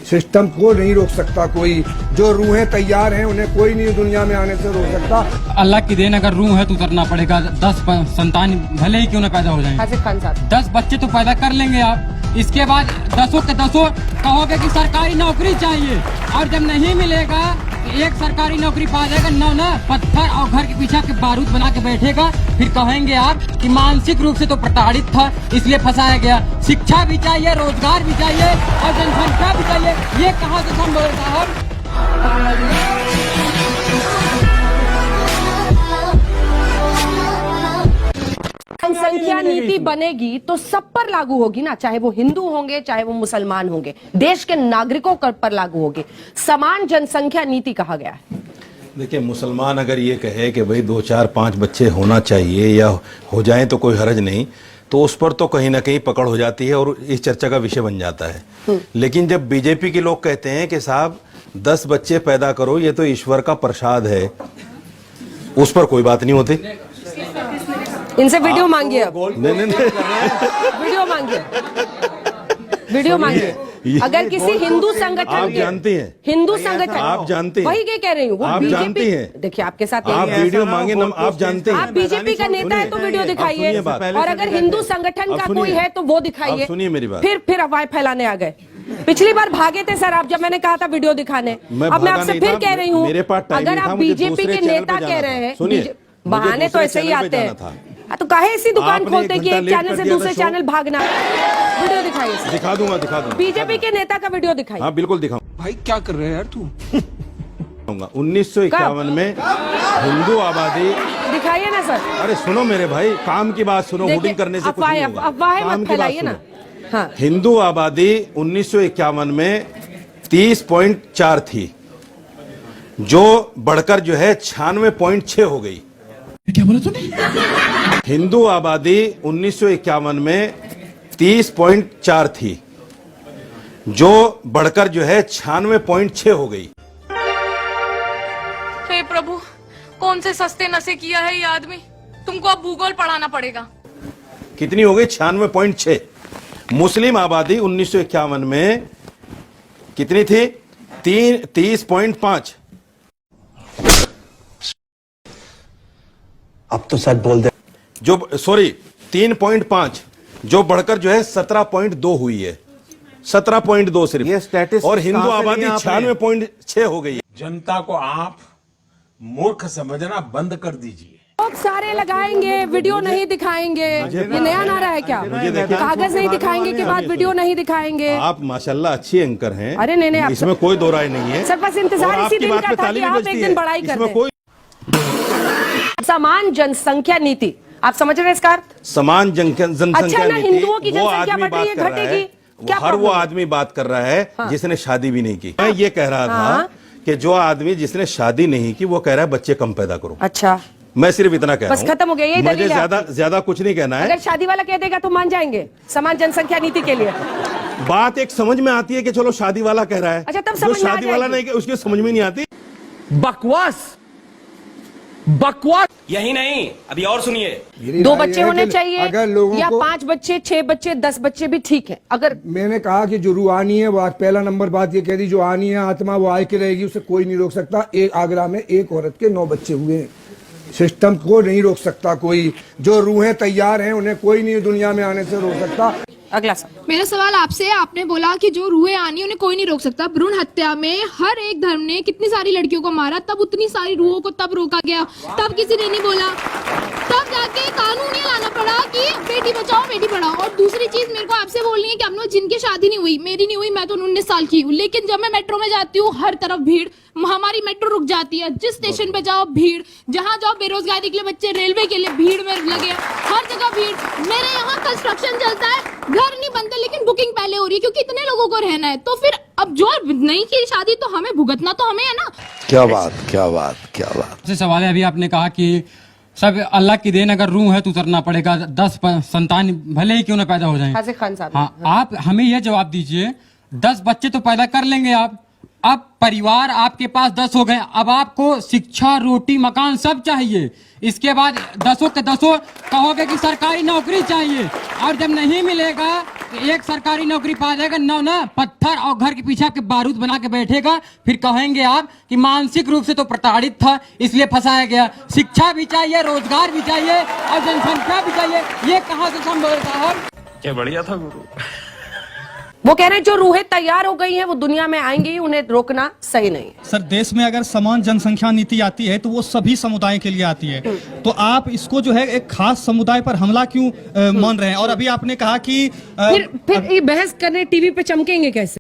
System को नहीं रोक सकता कोई। जो रूहें तैयार हैं उन्हें कोई नहीं दुनिया में आने से रोक सकता। अल्लाह की देन, अगर रूह है तो उतरना पड़ेगा। 10 संतान भले ही क्यों ना पैदा हो जाए, हासिफ खान साहब 10 बच्चे तो पैदा कर लेंगे आप। इसके बाद 10 के 10 कहोगे कि सरकारी नौकरी चाहिए, और जब नहीं मिलेगा एक सरकारी नौकरी पा जाएगा, ना पत्थर और घर के पीछे के बारूद बना के बैठेगा। फिर कहेंगे आप कि मानसिक रूप से तो प्रताड़ित था इसलिए फंसाया गया। शिक्षा भी चाहिए, रोजगार भी चाहिए और जनसंख्या भी चाहिए। ये कहाँ से संभव है साहब? जनसंख्या नीति बनेगी तो सब पर लागू होगी ना, चाहे वो हिंदू होंगे चाहे वो मुसलमान होंगे, देश के नागरिकों पर लागू होगी। समान जनसंख्या नीति कहा गया है। देखिए, मुसलमान अगर ये कहे कि भाई 2, 4, 5 बच्चे होना चाहिए या हो जाएं तो कोई हर्ज नहीं, तो उस पर तो कहीं ना कहीं पकड़ हो जाती है और इस चर्चा का विषय बन जाता है। लेकिन जब बीजेपी के लोग कहते हैं कि साहब 10 बच्चे पैदा करो, ये तो ईश्वर का प्रसाद है, उस पर कोई बात नहीं होती। इनसे वीडियो मांगिए, अब नहीं वीडियो मांगिए, वीडियो मांगिए। अगर किसी हिंदू संगठन, आप जानते हैं, हिंदू संगठन, आप जानते हैं, वही क्या कह रही हूँ, वो आप जानते हैं। देखिए आपके साथ आप वीडियो मांगे, आप जानते हैं, आप बीजेपी का नेता है तो वीडियो दिखाइए, और अगर हिंदू संगठन का कोई है तो वो दिखाइए। सुनिए मेरी बात। फिर अफवाह फैलाने आ गए। पिछली बार भागे थे सर आप, जब मैंने कहा था वीडियो दिखाने। अब मैं आपसे फिर कह रही हूँ, अगर आप बीजेपी के नेता कह रहे हैं, बहाने तो ऐसे ही आते हैं, तो काहे ऐसी दुकान खोलते कि एक चैनल से दूसरे चैनल भागना। वीडियो दिखाइए, दिखा दूंगा बीजेपी के नेता का वीडियो दिखाइए। हाँ बिल्कुल दिखाऊं। भाई क्या कर रहे हैं यार तू? 1951 में हिंदू आबादी, दिखाइए ना सर। अरे सुनो मेरे भाई, काम की बात सुनो, होर्डिंग करने से कुछ नहीं होगा। अफवाहें मत फैलाइए ना। हाँ। हिंदू आबादी 1951 में 30.4 थी, जो बढ़कर जो है 96.6 हो गई। क्या बोला तूने? हिंदू आबादी 1951 में 30.4 थी, जो बढ़कर जो है 96.6 हो गई। हे प्रभु, कौन से सस्ते नशे किया है ये आदमी? तुमको अब भूगोल पढ़ाना पड़ेगा। कितनी हो गई? 96.6। मुस्लिम आबादी 1951 में कितनी थी? 30.5। अब तो सच बोल दे। जो 3.5, जो बढ़कर जो है 17.2 हुई है। 17.2 सिर्फ ये स्टैटिस्टिक्स। और हिंदू आबादी 96.6 हो गई है। जनता को आप मूर्ख समझना बंद कर दीजिए। लोग सारे लगाएंगे, वीडियो नहीं दिखाएंगे। ये नया नारा है क्या? कागज नहीं दिखाएंगे के बाद वीडियो नहीं दिखाएंगे। आप माशाल्लाह अच्छी एंकर हैं। अरे नहीं, इसमें कोई दो राय नहीं है सर, बस इंतजार इसी दिन का था कि आप एक दिन बड़ाई कर दें। समान जनसंख्या नीति, आप समझ रहे हैं इसका अर्थ? समान जनसंख्या अच्छा ना, नीति, हिंदुओं की वो जनसंख्या आदमी बढ़ रही है, बात कर रहा है, क्या हर वो प्रॉब्लम है? आदमी बात कर रहा है हाँ। जिसने शादी भी नहीं की। मैं ये कह रहा हाँ। था कि जो आदमी जिसने शादी नहीं की वो कह रहा है बच्चे कम पैदा करो। अच्छा, मैं सिर्फ इतना कह रहा बस हूं। खत्म हो गया, यही मुझे दलील है। ज्यादा कुछ नहीं कहना है। अगर शादी वाला कह देगा तो मान जाएंगे समान जनसंख्या नीति के लिए? बात एक समझ में आती है कि चलो शादी वाला कह रहा है। अच्छा, तब जो समझ में आ शादी वाला जाएगी। नहीं, उसकी समझ में नहीं आती। बकवास। यही नहीं, अभी और सुनिए। 2 बच्चे होने चाहिए अगर लोगों या को 5 बच्चे, 6 बच्चे, 10 बच्चे भी ठीक है। अगर मैंने कहा कि जो रूहानी है वो आज पहला नंबर बात ये कह दी, जो आनी है आत्मा वो आए के रहेगी, उसे कोई नहीं रोक सकता। एक आगरा में एक औरत के 9 बच्चे हुए। सिस्टम को नहीं रोक सकता कोई। जो रूहें तैयार हैं उन्हें कोई नहीं दुनिया में आने से रोक सकता। अगला सवाल। मेरा सवाल आपसे, आपने बोला कि जो रूहें आनी उन्हें कोई नहीं रोक सकता। भ्रूण हत्या में हर एक धर्म ने कितनी सारी लड़कियों को मारा, तब उतनी सारी रूहों को तब रोका गया, तब किसी ने नहीं बोला, तब जाके कानून ये लाना पड़ा कि बेटी बचाओ बेटी पढ़ाओ। और दूसरी चीज मेरे को आपसे बोलनी है कि हम लोग जिनकी शादी नहीं हुई, मेरी नहीं हुई, मैं तो 19 साल की हूँ, लेकिन जब मैं मेट्रो में जाती हूँ हर तरफ भीड़, हमारी मेट्रो रुक जाती है, जिस स्टेशन पे जाओ भीड़, जहाँ जाओ बेरोजगारी के लिए बच्चे, रेलवे के लिए भीड़ में लगे, हर जगह भीड़। मेरे यहाँ कंस्ट्रक्शन चलता है, घर नहीं बनते लेकिन बुकिंग पहले हो रही है क्योंकि इतने लोगों को रहना है। तो फिर अब जो नहीं की शादी तो हमें भुगतना तो हमें है ना। क्या बात। से सवाल है, अभी आपने कहा कि सब अल्लाह की देन, अगर रूह है तो उतरना पड़ेगा। 10 संतान भले ही क्यों ना पैदा हो जाए। हासिफ खान साहब, हाँ, आप हमें यह जवाब दीजिए, 10 बच्चे तो पैदा कर लेंगे आप, अब परिवार आपके पास 10 हो गए, अब आपको शिक्षा, रोटी, मकान सब चाहिए। इसके बाद 10 के 10 कहोगे कि सरकारी नौकरी चाहिए, और जब नहीं मिलेगा कि एक सरकारी नौकरी पा जाएगा, ना पत्थर और घर के पीछे के बारूद बना के बैठेगा। फिर कहेंगे आप कि मानसिक रूप से तो प्रताड़ित था इसलिए फंसाया गया। शिक्षा भी चाहिए, रोजगार भी चाहिए और जनसंख्या भी चाहिए। ये कहाँ से संभव है साहब? क्या बढ़िया था गुरु। वो कह रहे हैं जो रूहें तैयार हो गई हैं वो दुनिया में आएंगी, उन्हें रोकना सही नहीं है। सर देश में अगर समान जनसंख्या नीति आती है तो वो सभी समुदाय के लिए आती है, तो आप इसको जो है एक खास समुदाय पर हमला क्यों मान रहे हैं? और अभी आपने कहा कि फिर ये बहस करने टीवी पे चमकेंगे कैसे?